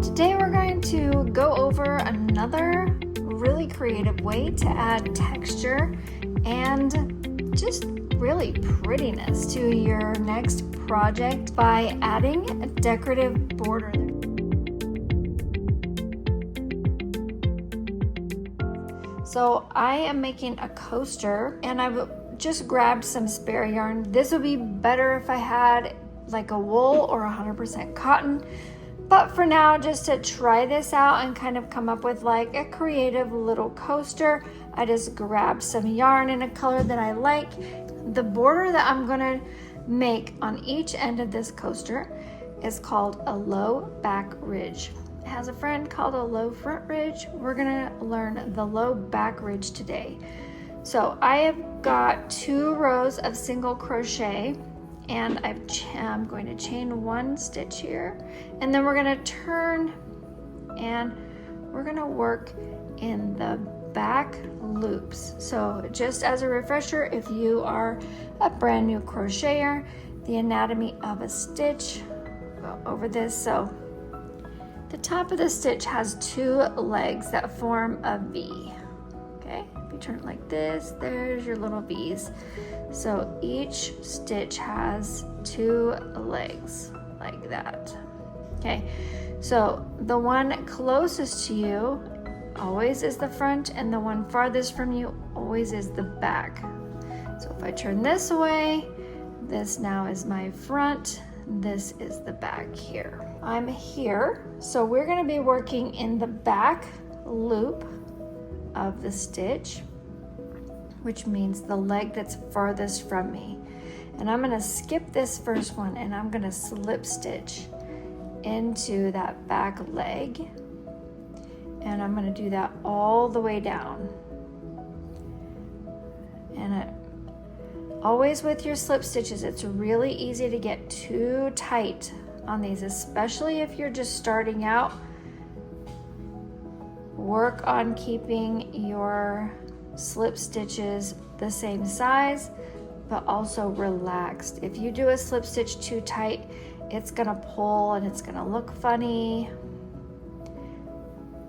Today we're going to go over another really creative way to add texture and just really prettiness to your next project by adding a decorative border. So I am making a coaster and I've just grabbed some spare yarn. This would be better if I had like a wool or 100% cotton. But for now, just to try this out and kind of come up with like a creative little coaster, I just grabbed some yarn in a color that I like. The border that I'm gonna make on each end of this coaster is called a low back ridge. It has a friend called a low front ridge. We're gonna learn the low back ridge today. So I have got 2 rows of single crochet, and I'm going to chain 1 stitch here, and then we're going to turn and we're going to work in the back loops. So just as a refresher, if you are a brand new crocheter, the anatomy of a stitch, go over this. So the top of the stitch has 2 legs that form a V. Okay, if you turn it like this, there's your little V's. So each stitch has 2 legs like that. Okay, so the one closest to you always is the front, and the one farthest from you always is the back. So if I turn this away, this now is my front, this is the back here. I'm here, so we're going to be working in the back loop of the stitch, which means the leg that's farthest from me. And I'm going to skip this first one and I'm going to slip stitch into that back leg, and I'm going to do that all the way down. And always with your slip stitches, it's really easy to get too tight on these, especially if you're just starting out. Work on keeping your slip stitches the same size, but also relaxed. If you do a slip stitch too tight, it's gonna pull and it's gonna look funny,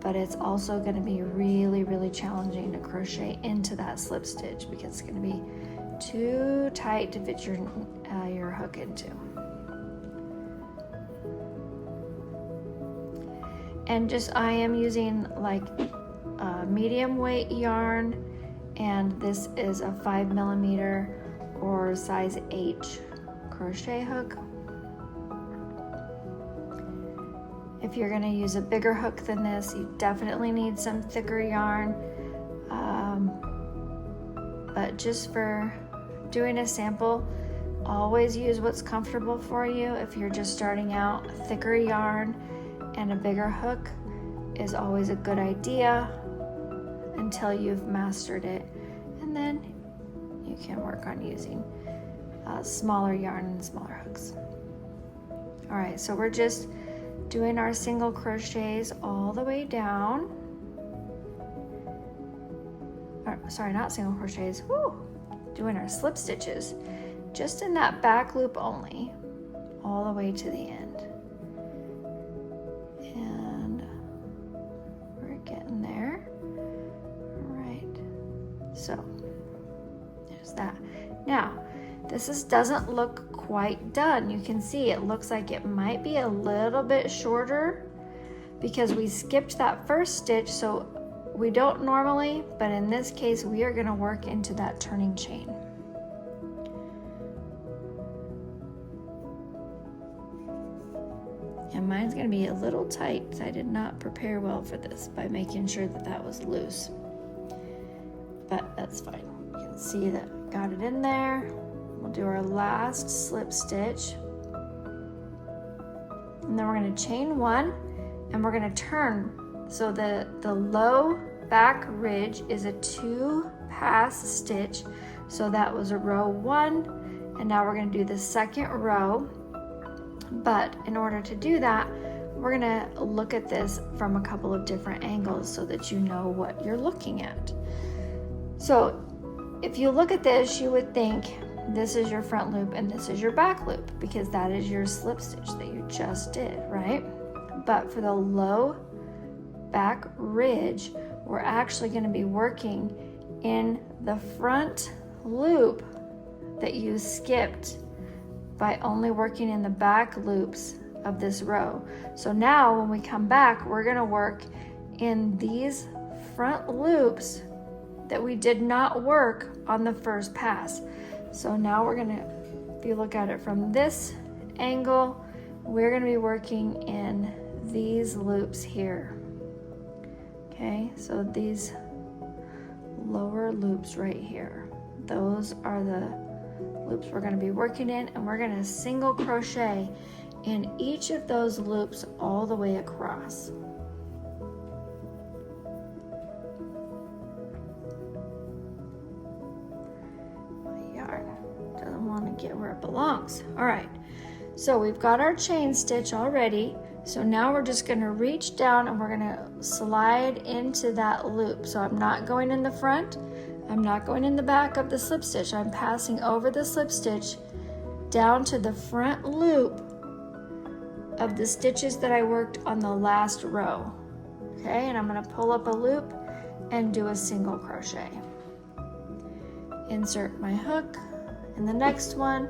but it's also gonna be really, really challenging to crochet into that slip stitch because it's gonna be too tight to fit your hook into. And I am using like a medium weight yarn, and this is a 5mm or size H crochet hook. If you're gonna use a bigger hook than this, you definitely need some thicker yarn. But just for doing a sample, always use what's comfortable for you. If you're just starting out, thicker yarn and a bigger hook is always a good idea until you've mastered it, and then you can work on using smaller yarn and smaller hooks. All right, so we're just doing our single crochets all the way down. Sorry, not single crochets. Doing our slip stitches just in that back loop only, all the way to the end. Getting there. All right, so there's that. Now this doesn't look quite done. You can see it looks like it might be a little bit shorter because we skipped that first stitch, so we don't normally, but in this case we are going to work into that turning chain. And mine's going to be a little tight because I did not prepare well for this by making sure that that was loose. But that's fine. You can see that I got it in there. We'll do our last slip stitch. And then we're going to chain 1 and we're going to turn. So the low back ridge is a 2-pass stitch. So that was a row 1. And now we're going to do the second row. But in order to do that, we're gonna look at this from a couple of different angles so that you know what you're looking at. So if you look at this, you would think this is your front loop and this is your back loop because that is your slip stitch that you just did, right? but for the low back ridge, we're actually going to be working in the front loop that you skipped by only working in the back loops of this row. So now when we come back, we're going to work in these front loops that we did not work on the first pass. So now we're going to, if you look at it from this angle, we're going to be working in these loops here. Okay, so these lower loops right here, those are the loops we're going to be working in, and we're going to single crochet in each of those loops all the way across. My yarn doesn't want to get where it belongs. All right, so we've got our chain stitch already. So now we're just going to reach down and we're going to slide into that loop. So I'm not going in the front, I'm not going in the back of the slip stitch. I'm passing over the slip stitch down to the front loop of the stitches that I worked on the last row. Okay, and I'm going to pull up a loop and do a single crochet. Insert my hook in the next one,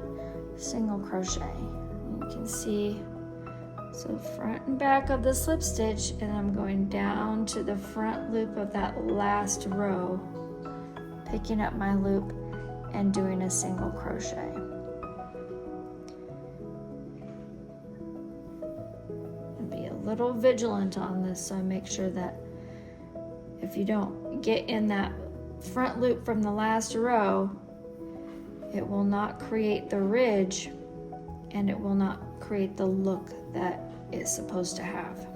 single crochet. And you can see, so front and back of the slip stitch, and I'm going down to the front loop of that last row, picking up my loop and doing a single crochet. And be a little vigilant on this, so make sure that if you don't get in that front loop from the last row, it will not create the ridge and it will not create the look that it's supposed to have.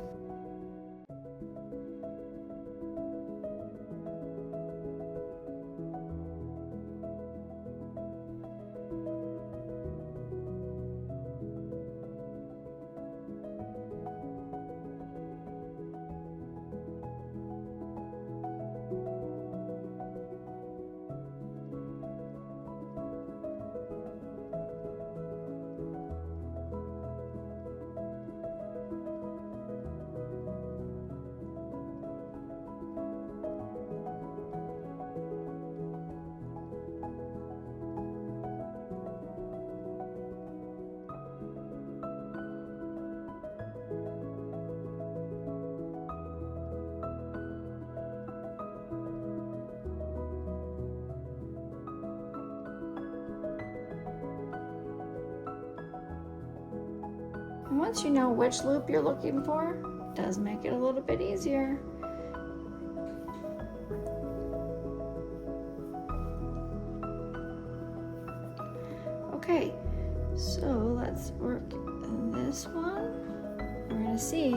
And once you know which loop you're looking for, it does make it a little bit easier. Okay, so let's work this one. We're gonna see,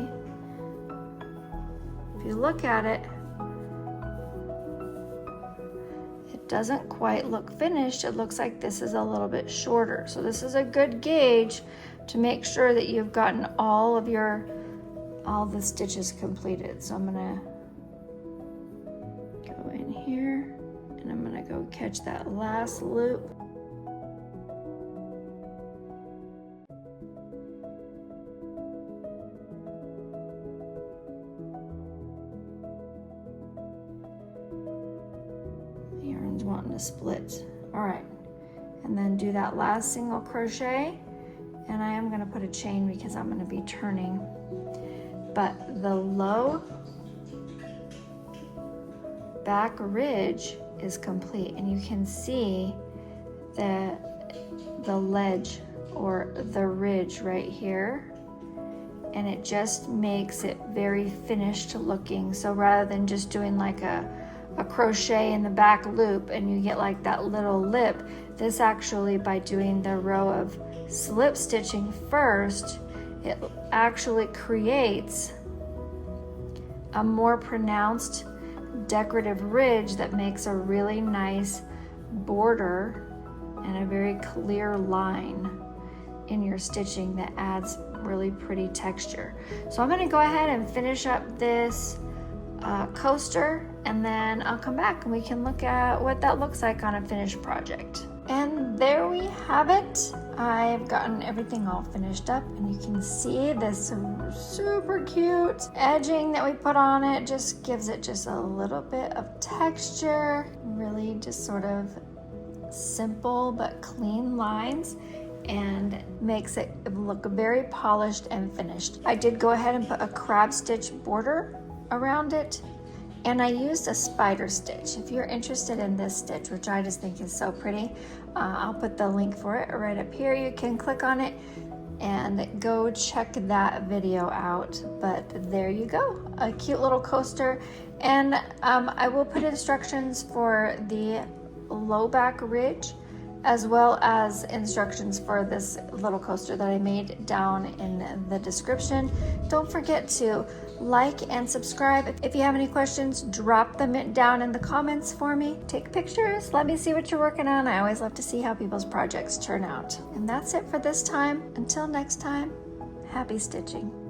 if you look at it, it doesn't quite look finished. It looks like this is a little bit shorter. So this is a good gauge to make sure that you've gotten all the stitches completed. So I'm gonna go in here and I'm gonna go catch that last loop. The yarn's wanting to split. All right, and then do that last single crochet. And I am going to put a chain because I'm going to be turning. But the low back ridge is complete, and you can see the ledge or the ridge right here, and it just makes it very finished looking. So rather than just doing like a crochet in the back loop and you get like that little lip, this actually, by doing the row of slip stitching first, it actually creates a more pronounced decorative ridge that makes a really nice border and a very clear line in your stitching that adds really pretty texture. So I'm going to go ahead and finish up this coaster, and then I'll come back and we can look at what that looks like on a finished project. And there we have it. I've gotten everything all finished up, and you can see this super cute edging that we put on it just gives it just a little bit of texture, really just sort of simple but clean lines, and makes it look very polished and finished. I did go ahead and put a crab stitch border around it, and I used a spider stitch. If you're interested in this stitch, which I just think is so pretty, I'll put the link for it right up here. You can click on it and go check that video out. But there you go, a cute little coaster. And I will put instructions for the low back ridge, as well as instructions for this little coaster that I made down in the description. Don't forget to like and subscribe. If you have any questions, drop them down in the comments for me. Take pictures, let me see what you're working on. I always love to see how people's projects turn out. And that's it for this time. Until next time, happy stitching.